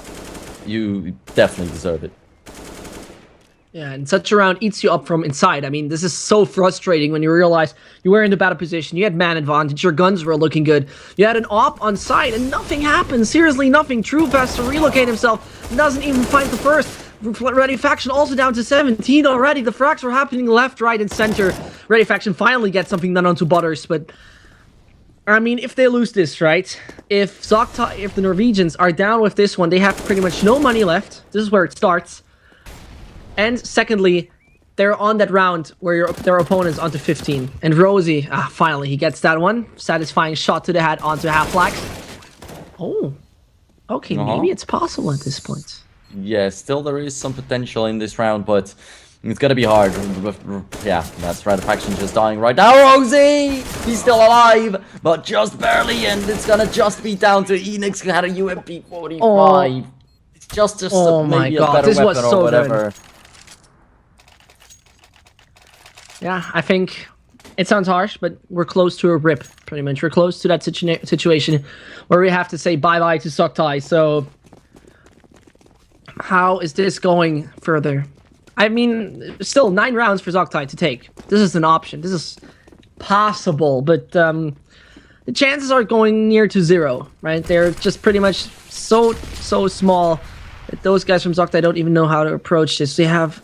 you definitely deserve it. Yeah, and such a round eats you up from inside. I mean, this is so frustrating when you realize you were in the better position, you had man advantage, your guns were looking good, you had an op on site, and nothing happens. Seriously, nothing. Truth has to relocate himself, doesn't even find the first. Ready Faction also down to 17 already. The frags are happening left, right, and center. Ready Faction finally gets something done onto Butters, but I mean, if they lose this, right? If Zoctai, if the Norwegians are down with this one, they have pretty much no money left. This is where it starts. And secondly, they're on that round where their opponent's onto 15. And Rosie, finally, he gets that one. Satisfying shot to the head onto Halflax. Oh, okay, maybe it's possible at this point. Yeah, still there is some potential in this round, but it's gonna be hard. Yeah, that's right. The faction just dying right now. Rosie! He's still alive, but just barely, and it's gonna just be down to Enix who had a UMP 45. Oh. It's just maybe a better this weapon or whatever. Good. Yeah, I think it sounds harsh, but we're close to a rip, pretty much. We're close to that situation where we have to say bye-bye to Zoctai, so how is this going further? I mean, still 9 rounds for Zoctai to take. This is an option. This is possible, but the chances are going near to 0, right? They're just pretty much so small that those guys from Zoctai don't even know how to approach this. They have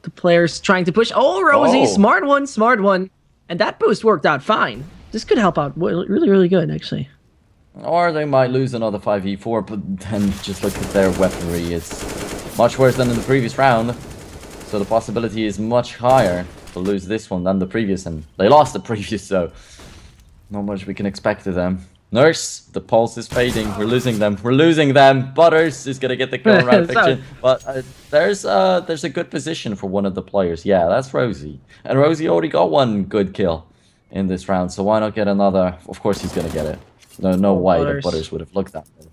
the players trying to push. Oh, Rosie, smart one. And that boost worked out fine. This could help out really good, actually. Or they might lose another 5v4, but then just look at their weaponry. It's much worse than in the previous round. So the possibility is much higher to lose this one than the previous, and they lost the previous, so not much we can expect of them. Nurse, the pulse is fading. We're losing them. Butters is gonna get the kill around fiction, but there's a good position for one of the players. Yeah, that's Rosie, and Rosie already got one good kill in this round, so why not get another? Of course he's gonna get it. No way that Butters would have looked that way.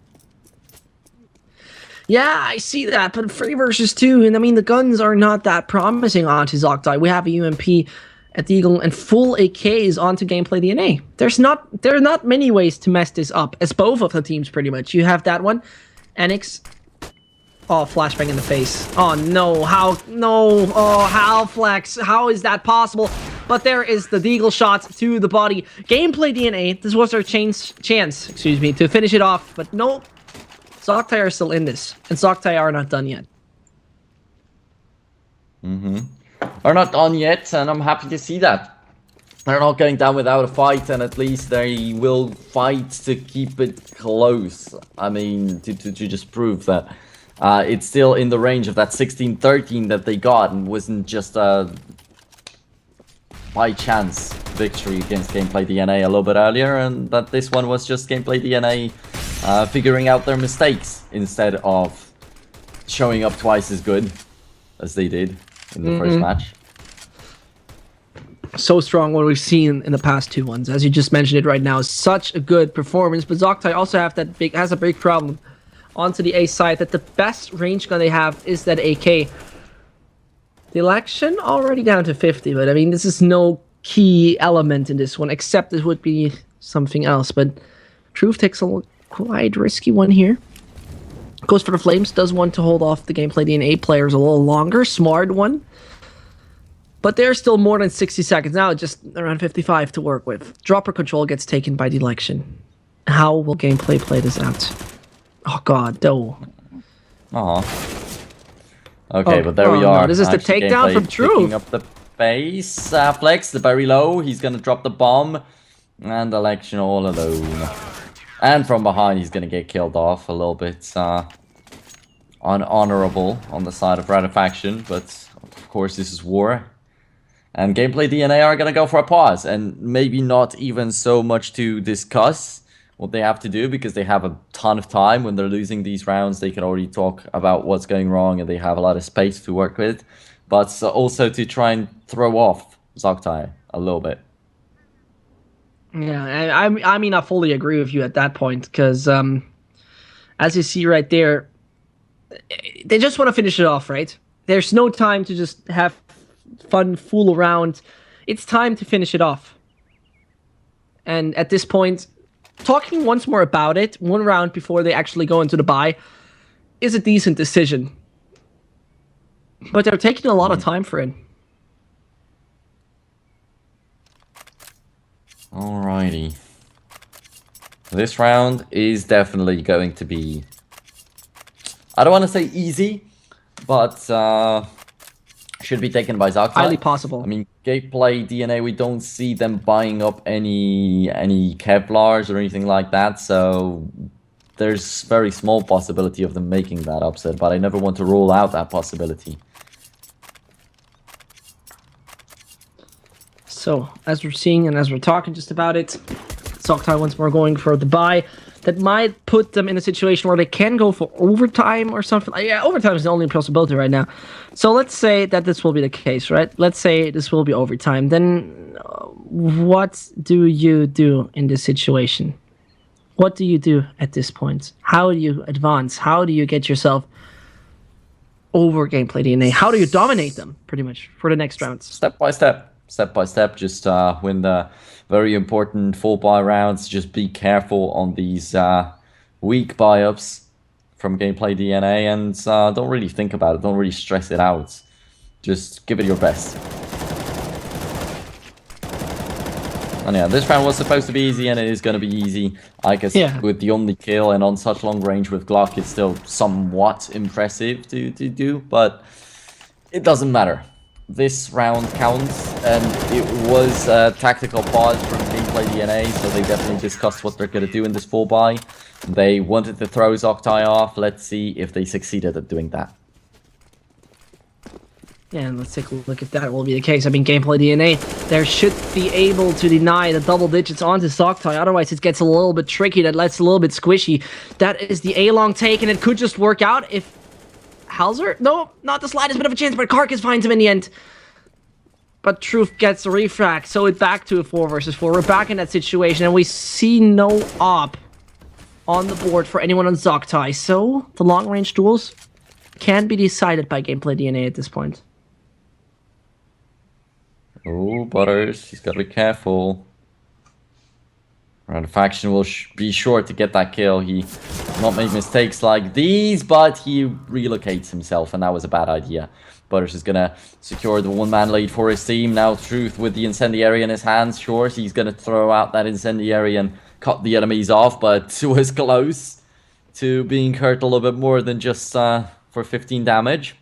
Yeah, I see that, but 3 versus 2, and I mean, the guns are not that promising onto Zoctai. We have a UMP at the Eagle and full AKs onto GameplayDNA. There are not many ways to mess this up, as both of the teams pretty much. You have that one, Enix. Oh, flashbang in the face. Oh, no, how flex, how is that possible? But there is the Deagle shot to the body. GameplayDNA, this was our chance, to finish it off, but no. Zoctai are still in this, and Zoctai are not done yet. Are not done yet, and I'm happy to see that. They're not going down without a fight, and at least they will fight to keep it close. I mean, to just prove that it's still in the range of that 16-13 that they got, and wasn't just a by chance victory against GameplayDNA a little bit earlier, and that this one was just GameplayDNA figuring out their mistakes instead of showing up twice as good as they did in the first match. So strong what we've seen in the past 2 ones. As you just mentioned it right now, such a good performance. But Zoctai also has a big problem onto the A side, that the best range gun they have is that AK. The election already down to 50, but I mean, this is no key element in this one, except it would be something else. But Truth takes a quite risky one here. Goes for the Flames, does want to hold off the GameplayDNA players a little longer. Smart one. But there's still more than 60 seconds. Now just around 55 to work with. Dropper control gets taken by the election. How will Gameplay play this out? Oh god, no. Okay, but there we are. No, this is the takedown from Truth. Picking up the base. Flex, the very low. He's gonna drop the bomb. And election all alone. And from behind, he's gonna get killed off a little bit. Unhonorable on the side of Ratifaction, but of course this is war. And GameplayDNA are gonna go for a pause, and maybe not even so much to discuss what they have to do, because they have a ton of time. When they're losing these rounds, they can already talk about what's going wrong, and they have a lot of space to work with. But also to try and throw off Zoctai a little bit. Yeah, I mean, I fully agree with you at that point, because as you see right there, they just want to finish it off, right? There's no time to just have fun, fool around. It's time to finish it off. And at this point, talking once more about it, 1 round before they actually go into the bye, is a decent decision. But they're taking a lot of time for it. Alrighty. This round is definitely going to be, I don't want to say easy, but should be taken by Zoctai. Highly possible. I mean, GameplayDNA, we don't see them buying up any Kevlars or anything like that, so there's very small possibility of them making that upset, but I never want to rule out that possibility. So, as we're seeing and as we're talking just about it, Zoctai once more going for the bye. That might put them in a situation where they can go for overtime or something. Yeah, overtime is the only possibility right now. So let's say that this will be the case, right? Let's say this will be overtime. Then what do you do in this situation? What do you do at this point? How do you advance? How do you get yourself over GameplayDNA? How do you dominate them, pretty much, for the next rounds? Step by step. Step by step, just win the very important full buy rounds. Just be careful on these weak buy-ups from GameplayDNA, and don't really think about it. Don't really stress it out. Just give it your best. And yeah, this round was supposed to be easy, and it is going to be easy. I guess with the only kill and on such long range with Glock, it's still somewhat impressive to do, but it doesn't matter. This round counts, and it was a tactical pause from GameplayDNA, so they definitely discussed what they're going to do in this full buy. They wanted to throw Zoctai off. Let's see if they succeeded at doing that. Yeah, and let's take a look if that will be the case. I mean, GameplayDNA, there should be able to deny the double digits onto Zoctai. Otherwise, it gets a little bit tricky. That lets a little bit squishy. That is the A-long take, and it could just work out if Halzer? No, not the slightest bit of a chance, but Carcass finds him in the end. But Truth gets a refrag, so it's back to a 4 versus 4. We're back in that situation, and we see no op on the board for anyone on Zoctai. So, the long-range duels can be decided by GameplayDNA at this point. Oh, Butters, he's got to be careful. The faction will be sure to get that kill. He not make mistakes like these, but he relocates himself, and that was a bad idea. Butters is going to secure the one-man lead for his team. Now Truth with the incendiary in his hands. Sure, he's going to throw out that incendiary and cut the enemies off, but it was close to being hurt a little bit more than just for 15 damage.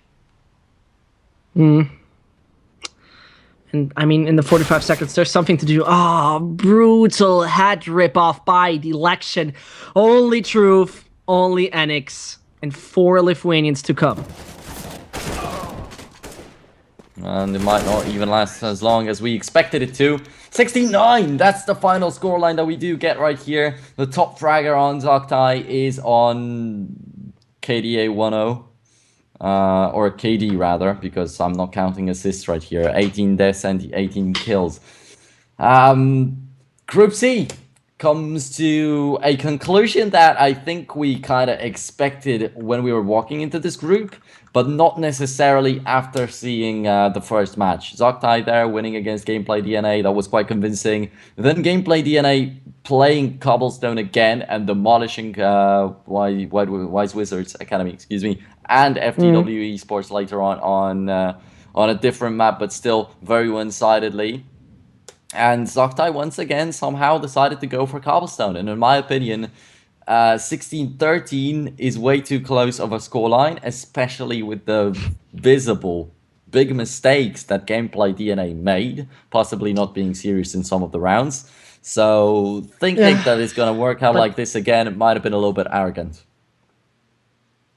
And, I mean, in the 45 seconds, there's something to do. Ah, brutal head rip-off by Delection. Only Truth, only Enix, and 4 Lithuanians to come. And it might not even last as long as we expected it to. 69! That's the final scoreline that we do get right here. The top fragger on Zoctai is on KDA 1-0. Or KD rather, because I'm not counting assists right here. 18 deaths and 18 kills. Group C comes to a conclusion that I think we kind of expected when we were walking into this group, but not necessarily after seeing the first match. Zoctai there winning against GameplayDNA, that was quite convincing. Then GameplayDNA playing Cobblestone again and demolishing Wise Wizards Academy, excuse me, and FTW Esports later on a different map, but still very one-sidedly. And Zoctai once again somehow decided to go for Cobblestone, and in my opinion, 16-13 is way too close of a scoreline, especially with the visible big mistakes that GameplayDNA made, possibly not being serious in some of the rounds. So thinking that it's going to work out like this again, it might have been a little bit arrogant.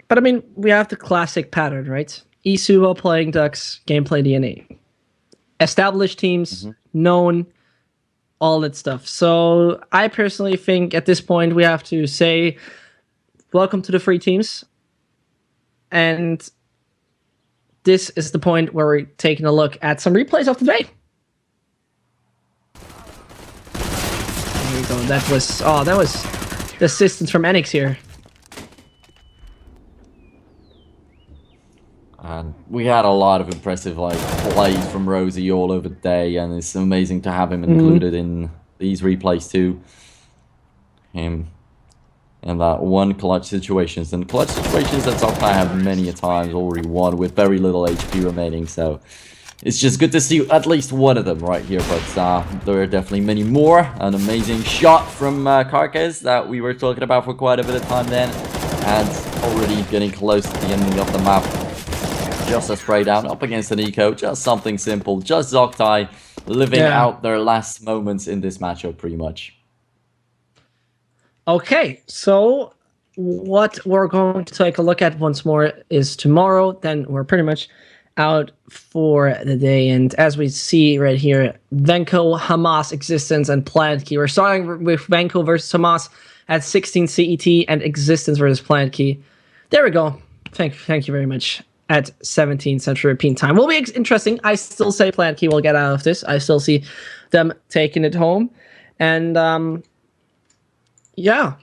But I mean, we have the classic pattern, right? eSumo playing Ducks, GameplayDNA. Established teams, known, all that stuff. So I personally think at this point we have to say welcome to the free teams. And this is the point where we're taking a look at some replays of the day. There we go. That was the assistance from Enix here. And we had a lot of impressive plays from Rosie all over the day, and it's amazing to have him included in these replays too. Him in that one clutch situations, and clutch situations that Zoctai have many a times already won with very little HP remaining, so it's just good to see at least one of them right here, but there are definitely many more. An amazing shot from Carcass that we were talking about for quite a bit of time then, and already getting close to the ending of the map. Just a spray down up against an eco, just something simple, just Zoctai living out their last moments in this matchup pretty much. Okay, so what we're going to take a look at once more is tomorrow, then we're pretty much out for the day. And as we see right here, Venko, Hamas, Existence, and Planet Key. We're starting with Venko versus Hamas at 16 CET and Existence versus Planet Key. There we go. Thank you very much. At 17 Central European time. Will be interesting. I still say Planet Key will get out of this. I still see them taking it home. And, yeah.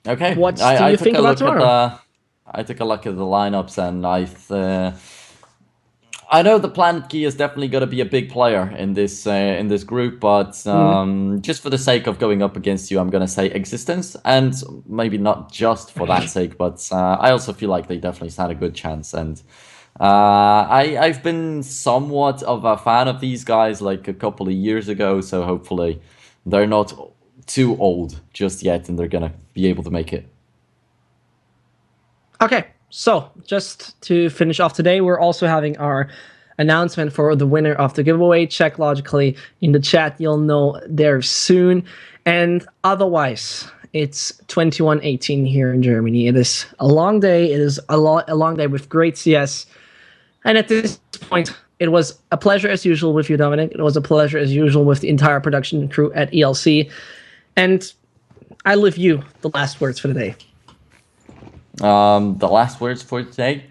Okay. What do you think about tomorrow? I took a look at the lineups, and I know the Planet Key is definitely going to be a big player in this group, but just for the sake of going up against you, I'm going to say Existence, and maybe not just for that sake, but I also feel like they definitely stand a good chance. And I've been somewhat of a fan of these guys like a couple of years ago, so hopefully they're not too old just yet, and they're gonna be able to make it. Okay, so just to finish off today, we're also having our announcement for the winner of the giveaway. Check logically in the chat. You'll know there soon. And otherwise, it's 21:18 here in Germany. It is a long day. It is a long day with great CS. And at this point, it was a pleasure as usual with you, Dominic. It was a pleasure as usual with the entire production crew at ELC. And I leave you the last words for the day. The last words for today.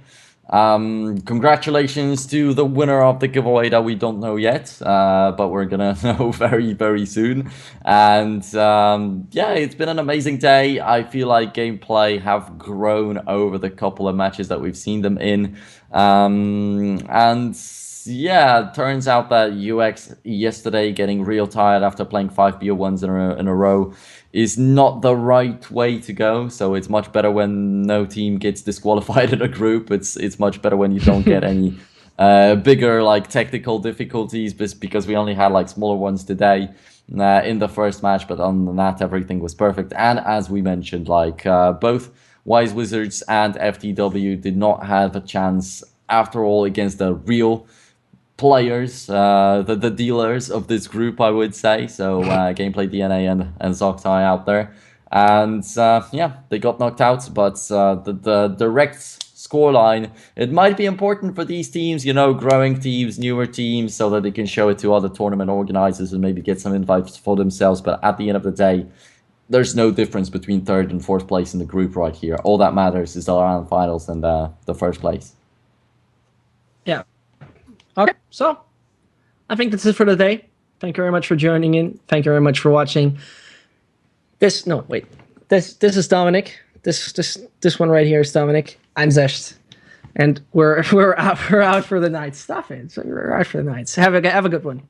Congratulations to the winner of the giveaway that we don't know yet, but we're gonna know very, very soon. And yeah, it's been an amazing day. I feel like Gameplay have grown over the couple of matches that we've seen them in. And yeah, it turns out that UX yesterday getting real tired after playing 5 BO1s in a row is not the right way to go. So it's much better when no team gets disqualified in a group. It's much better when you don't get any bigger like technical difficulties, because we only had like smaller ones today in the first match. But other than that, everything was perfect. And as we mentioned, like both Wise Wizards and FTW did not have a chance after all against the real players, the dealers of this group, I would say. So GameplayDNA and Zoctai out there. And yeah, they got knocked out, but the direct scoreline, it might be important for these teams, you know, growing teams, newer teams, so that they can show it to other tournament organizers and maybe get some invites for themselves. But at the end of the day, there's no difference between 3rd and 4th place in the group right here. All that matters is the round finals and the 1st place. Yeah. Okay, so I think that's it for the day. Thank you very much for joining in. Thank you very much for watching. This is Dominic. This one right here is Dominic. I'm Zesht, and we're out for the night. Stop it. We're out for the night. Have a good one.